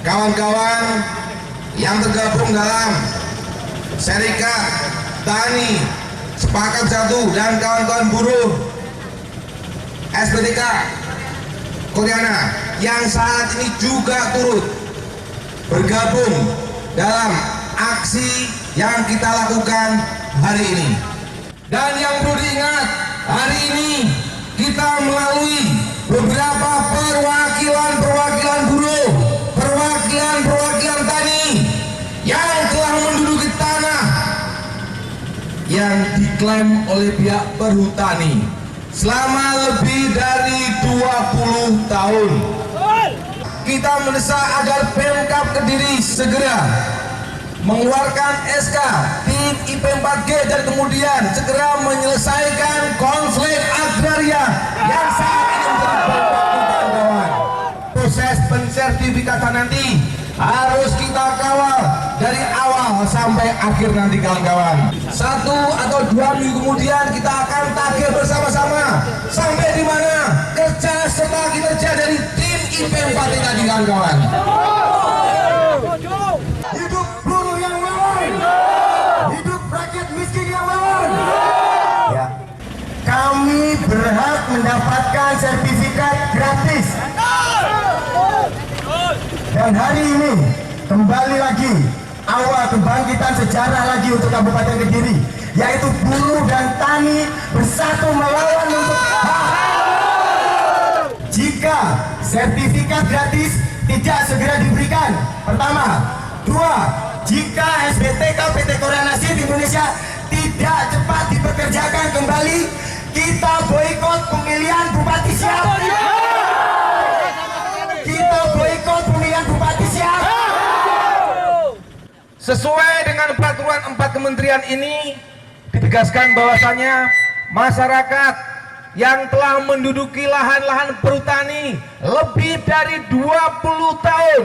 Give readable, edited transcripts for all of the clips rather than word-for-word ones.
kawan-kawan yang tergabung dalam Serikat Tani Sepakat Satu dan kawan-kawan buruh SPTK Koreana yang saat ini juga turut bergabung dalam aksi yang kita lakukan hari ini. Dan yang perlu diingat, hari ini kita melalui beberapa perwakilan buruh, perwakilan tani yang telah menduduki tanah yang diklaim oleh pihak perhutani selama lebih dari 20 tahun. Kita mendesak agar Pemkab Kediri segera mengeluarkan SK tim IP4G dan kemudian segera menyelesaikan konflik agraria yang saat ini menjadi kawan-kawan. Proses pensertifikatan nanti harus kita kawal dari awal sampai akhir nanti kawan-kawan. 1 atau 2 minggu kemudian kita akan tagih bersama-sama sampai di mana kerja serta kinerja dari tim IP4 tadi kawan-kawan. Hidup buruh yang lawan, hidup rakyat miskin yang lawan. Ya. Kami berhak mendapatkan sertifikat gratis. Dan hari ini kembali lagi awal kebangkitan sejarah lagi untuk Kabupaten Kediri, yaitu buruh dan tani bersatu melawan untuk hak. Jika sertifikat gratis tidak segera diberikan, pertama, 2, jika SBTK PT Koreana Seed Indonesia tidak cepat dipekerjakan kembali, kita boikot pemilihan Bupati Siap. Kita boikot pemilihan Bupati Siap. Sesuai dengan peraturan 4 kementerian ini, ditegaskan bahwasanya masyarakat yang telah menduduki lahan-lahan perhutani lebih dari 20 tahun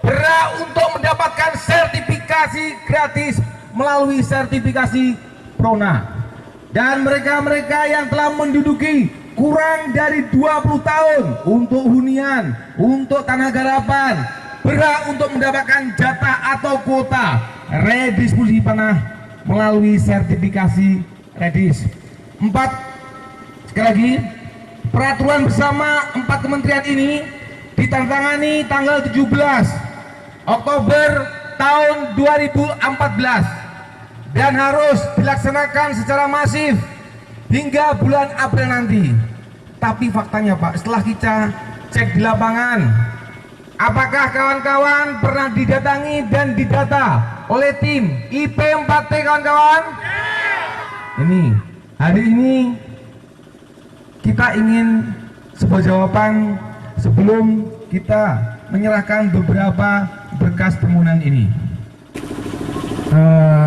berhak untuk mendapatkan sertifikasi gratis melalui sertifikasi PRONA. Dan mereka-mereka yang telah menduduki kurang dari 20 tahun untuk hunian, untuk tanah garapan, berhak untuk mendapatkan jatah atau kuota redistribusi tanah melalui sertifikasi redis. 4, sekali lagi, peraturan bersama 4 kementerian ini ditandatangani tanggal 17 Oktober tahun 2014 dan harus dilaksanakan secara masif hingga bulan April nanti. Tapi faktanya Pak, setelah kita cek di lapangan, apakah kawan-kawan pernah didatangi dan didata oleh tim IP4T kawan-kawan? Ini, hari ini kita ingin sebuah jawaban sebelum kita menyerahkan beberapa berkas permohonan ini.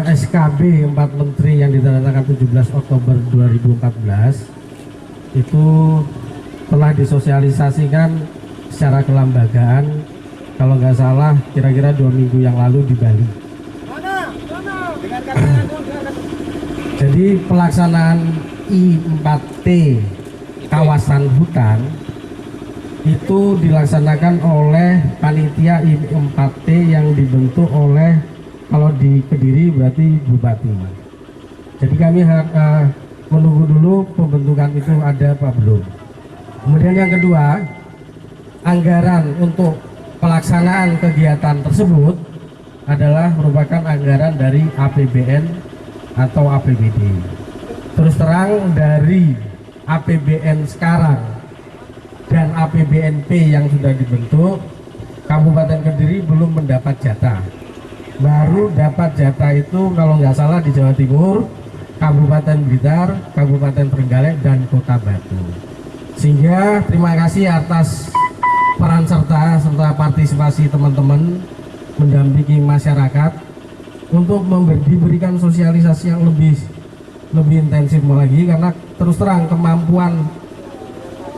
SKB 4 Menteri yang ditandatangkan 17 Oktober 2014 itu telah disosialisasikan secara kelembagaan, kalau nggak salah kira-kira 2 minggu yang lalu di Bali. Jadi pelaksanaan I4T kawasan hutan itu dilaksanakan oleh panitia I4T yang dibentuk oleh, kalau di Kediri berarti bupati. Jadi kami menunggu dulu pembentukan itu ada apa belum. Kemudian yang kedua, anggaran untuk pelaksanaan kegiatan tersebut adalah merupakan anggaran dari APBN atau APBD. Terus terang dari APBN sekarang dan APBNP yang sudah dibentuk, Kabupaten Kediri belum mendapat jatah. Baru dapat jatah itu kalau nggak salah di Jawa Timur, Kabupaten Blitar, Kabupaten Trenggalek, dan Kota Batu. Sehingga terima kasih atas peran serta partisipasi teman-teman mendampingi masyarakat untuk diberikan sosialisasi yang lebih intensif lagi, karena terus terang kemampuan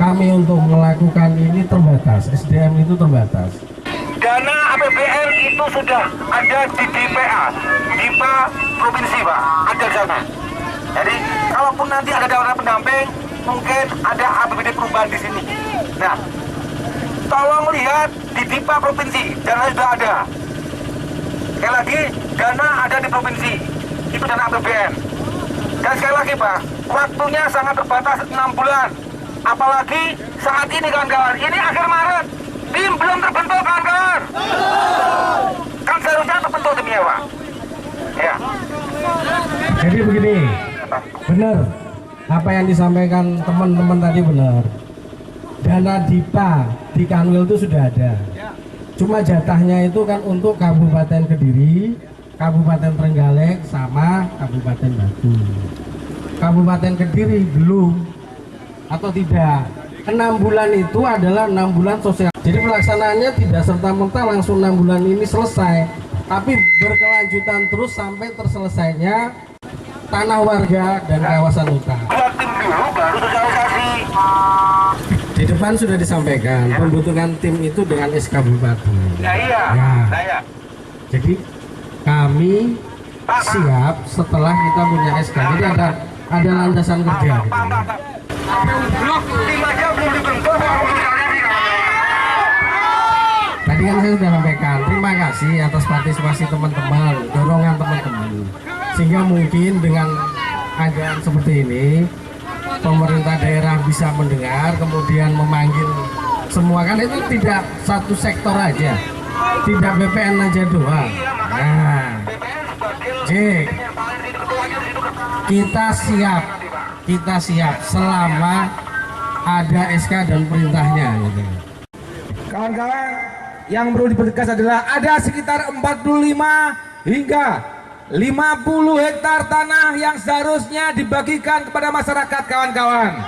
kami untuk melakukan ini terbatas, SDM itu terbatas. Dana APBN itu sudah ada di DPA, DIPA Provinsi Pak, ada di sana. Jadi kalaupun nanti ada dana pendamping, mungkin ada APBD perubahan di sini. Nah, tolong lihat di DIPA provinsi, dana sudah ada. Sekali lagi, dana ada di provinsi, itu dana APBN. Dan sekali lagi Pak, waktunya sangat terbatas 6 bulan. Apalagi saat ini kawan-kawan, ini akhir Maret, tim belum terbentuk kawan-kawan. Kan seharusnya terbentuk timnya Pak. Ya. Jadi begini, benar apa yang disampaikan teman-teman tadi benar. Dana DIPA di Kanwil itu sudah ada. Cuma jatahnya itu kan untuk Kabupaten Kediri, Kabupaten Trenggalek, sama Kabupaten Batu. Kabupaten Kediri belum atau tidak. 6 bulan itu adalah 6 bulan sosial. Jadi pelaksanaannya tidak serta-merta langsung 6 bulan ini selesai, tapi berkelanjutan terus sampai terselesainya tanah warga dan kawasan hutan. Buat tim dulu baru sosialisasi. Di depan sudah disampaikan pembentukan tim itu dengan SK Bupati. Nah iya, Ya. nah ya. Jadi kami siap setelah kita punya SK. Jadi ada landasan kerja. Gitu. Tim aja belum dibentuk. Tadi kan saya sudah sampaikan, terima kasih atas partisipasi teman-teman, dorongan teman-teman. Sehingga mungkin dengan keadaan seperti ini, pemerintah daerah bisa mendengar, kemudian memanggil semua, kan itu tidak satu sektor aja, tidak BPN aja doang. Nah, kita siap selama ada SK dan perintahnya. Gitu. Kawan-kawan, yang perlu dipertegas adalah ada sekitar 45 hingga 50 hektar tanah yang seharusnya dibagikan kepada masyarakat kawan-kawan.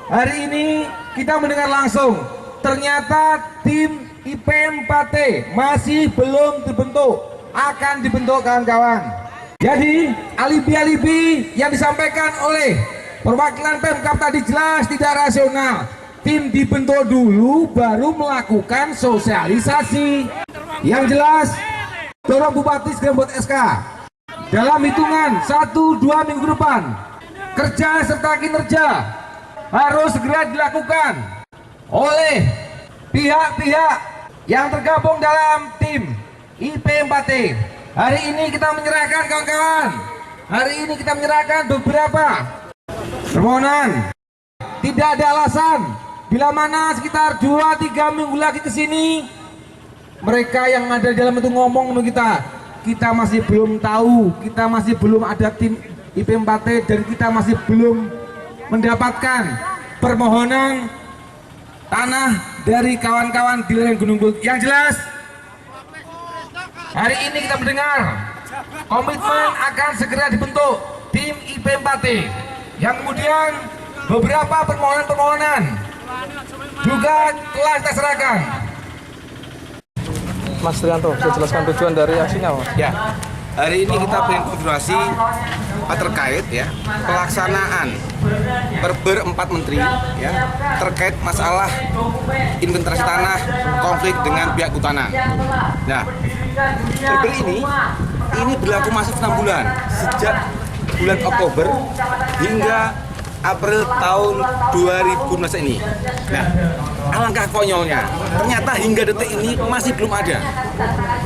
Hari ini kita mendengar langsung, ternyata tim IP4T masih belum dibentuk, akan dibentuk kawan-kawan. Jadi alibi-alibi yang disampaikan oleh perwakilan Pemkab tadi jelas tidak rasional. Tim dibentuk dulu baru melakukan sosialisasi. Yang jelas dorong Bupati segera buat SK dalam hitungan 1-2 minggu depan. Kerja serta kinerja harus segera dilakukan oleh pihak-pihak yang tergabung dalam tim IP4T. Hari ini kita menyerahkan kawan-kawan, hari ini kita menyerahkan beberapa permohonan. Tidak ada alasan bila mana sekitar 2-3 minggu lagi ke sini mereka yang ada di dalam itu ngomong sama kita masih belum tahu, kita masih belum ada tim IP4T dan kita masih belum mendapatkan permohonan tanah dari kawan-kawan di lereng Gunung Bud. Yang jelas hari ini kita mendengar komitmen akan segera dibentuk tim IP4T yang kemudian beberapa permohonan-permohonan juga telah kita serahkan. Mas Trianto, bisa jelaskan tujuan dari aksinya, Mas? Ya, hari ini kita berkonfirmasi terkait ya pelaksanaan Perber 4 Menteri ya terkait masalah inventarisasi tanah konflik dengan pihak Kehutanan. Nah, Perber ini berlaku masih 6 bulan sejak bulan Oktober hingga April tahun 2019 ini. Nah, alangkah konyolnya, ternyata hingga detik ini masih belum ada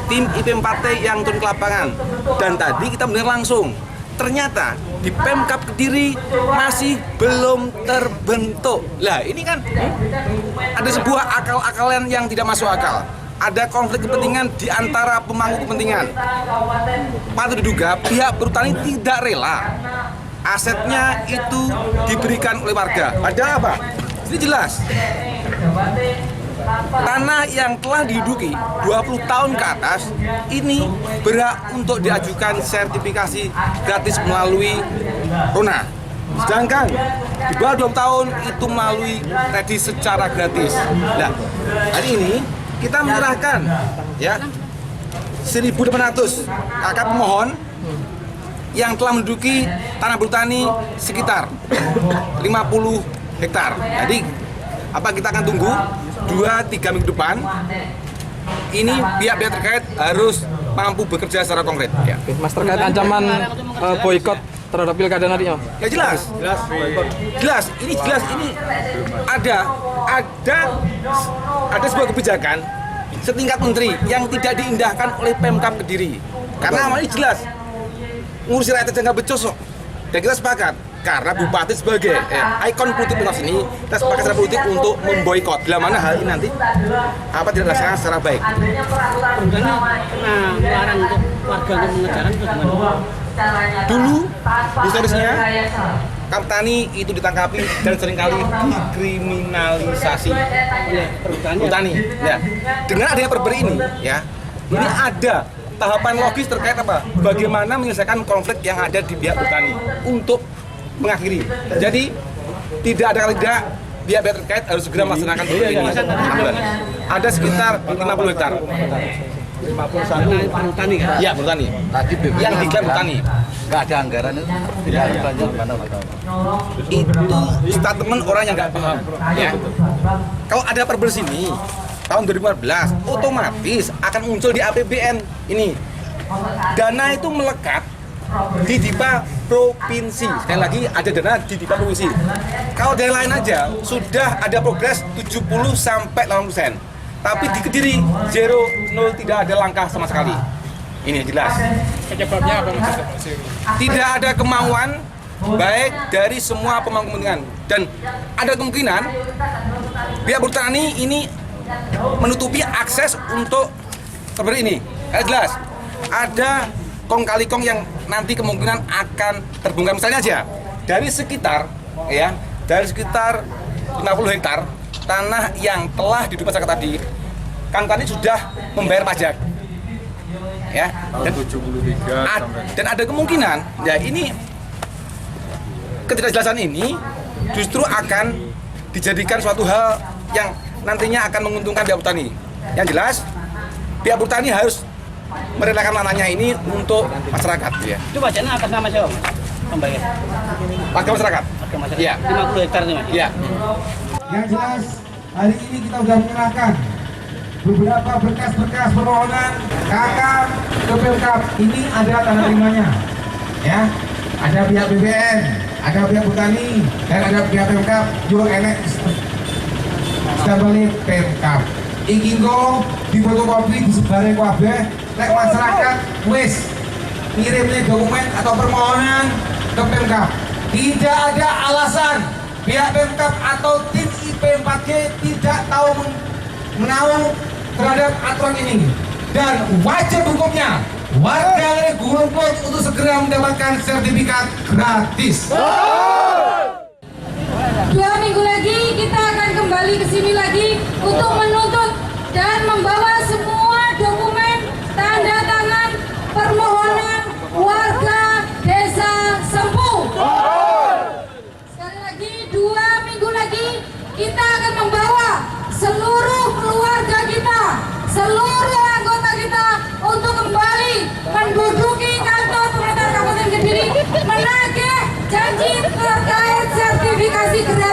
tim IP4T yang turun ke lapangan. Dan tadi kita mendengar langsung, ternyata di Pemkab Kediri masih belum terbentuk. Lah, ini kan ada sebuah akal-akalan yang tidak masuk akal. Ada konflik kepentingan di antara pemangku kepentingan. Patut diduga pihak perhutani tidak rela asetnya itu diberikan oleh warga. Padahal apa? Ini jelas. Tanah yang telah diduduki 20 tahun ke atas ini berhak untuk diajukan sertifikasi gratis melalui RONA. Sedangkan di bawah 20 tahun itu melalui tadi secara gratis. Nah, hari ini kita menyerahkan ya 1.800 kakak pemohon yang telah menduduki tanah bertani sekitar 50 hektar. Jadi apa kita akan tunggu 2-3 minggu depan ini pihak-pihak terkait harus mampu bekerja secara konkret ya. Mas, terkait ancaman boikot terhadap pilkada nantinya? Ya jelas. Ini ada sebuah kebijakan setingkat menteri yang tidak diindahkan oleh Pemkab Kediri. Karena awalnya jelas ngurusi rakyat aja nggak becos kok. Dan kita sepakat karena Bupati sebagai ikon politik Pemkab sini, kita sepakat secara politik untuk memboikot. Bila mana hal ini nanti tidak dilaksanakan secara baik. Melarang untuk warga untuk mengejaran itu gimana? Dulu historisnya Kaptani itu ditangkapi dan seringkali dikriminalisasi Oleh perhutani. Ya. Dengan adanya perperi ini, ya, ini ada tahapan logis terkait apa? Bagaimana menyelesaikan konflik yang ada di pihak petani untuk mengakhiri. Jadi tidak ada kali tidak pihak-pihak terkait harus segera melaksanakan perperi ini. Ada sekitar 50 hektar. Perhutani kan? Ya, bertani. Yang diklaim bertani. Nggak ada anggaran itu tidak ada belanja mana Itu statement orang yang nggak paham. Ya. Kalau ada perpres ini tahun 2015, otomatis akan muncul di APBN ini. Dana itu melekat di DIPA provinsi. Sekali lagi ada dana di DIPA provinsi. Kalau daerah lain aja sudah ada progres 70 sampai 80%. Tapi di Kediri 0 tidak ada langkah sama sekali. Ini jelas. Penyebabnya apa? Tidak ada kemauan baik dari semua pemangku kepentingan dan ada kemungkinan pihak bertani ini menutupi akses untuk perperi ini. Jelas ada kong kali kong yang nanti kemungkinan akan terbongkar. Misalnya aja dari sekitar 50 hektar tanah yang telah diduga masyarakat tadi, Kang Tani sudah membayar pajak. Ya, dan ada kemungkinan ya ini ketidakjelasan ini justru akan dijadikan suatu hal yang nantinya akan menguntungkan pihak petani. Yang jelas pihak petani harus merelakan tanahnya ini untuk masyarakat. Ya. Itu pajaknya atas nama siapa? Pembayar. Warga masyarakat. Warga masyarakat. Ya. 50 hektar nih Mas. Ya. Yang jelas hari ini kita sudah menyerahkan beberapa berkas-berkas permohonan KK ke Pemkab. Ini ada tanda terimanya, ya. Ada pihak BBN, ada pihak petani, dan ada pihak Pemkab juga enek balik Pemkab. Iki go di fotokopi disebarin kabeh, nek masyarakat wis ngirimnya dokumen atau permohonan ke Pemkab. Tidak ada alasan pihak Pemkab atau tim IP4G tidak tahu menahu terhadap aturan ini, dan wajib hukumnya warga Gunung Put untuk segera mendapatkan sertifikat gratis. 2 minggu lagi kita akan kembali ke sini lagi untuk menuntut dan membawa semua dokumen tanda tangan permohonan warga Desa Sempu. Sekali lagi 2 minggu lagi kita akan membawa seluruh keluarga kita, seluruh anggota kita untuk kembali menduduki kantor pemerintah Kabupaten Kediri menagih janji terkait sertifikasi gratis.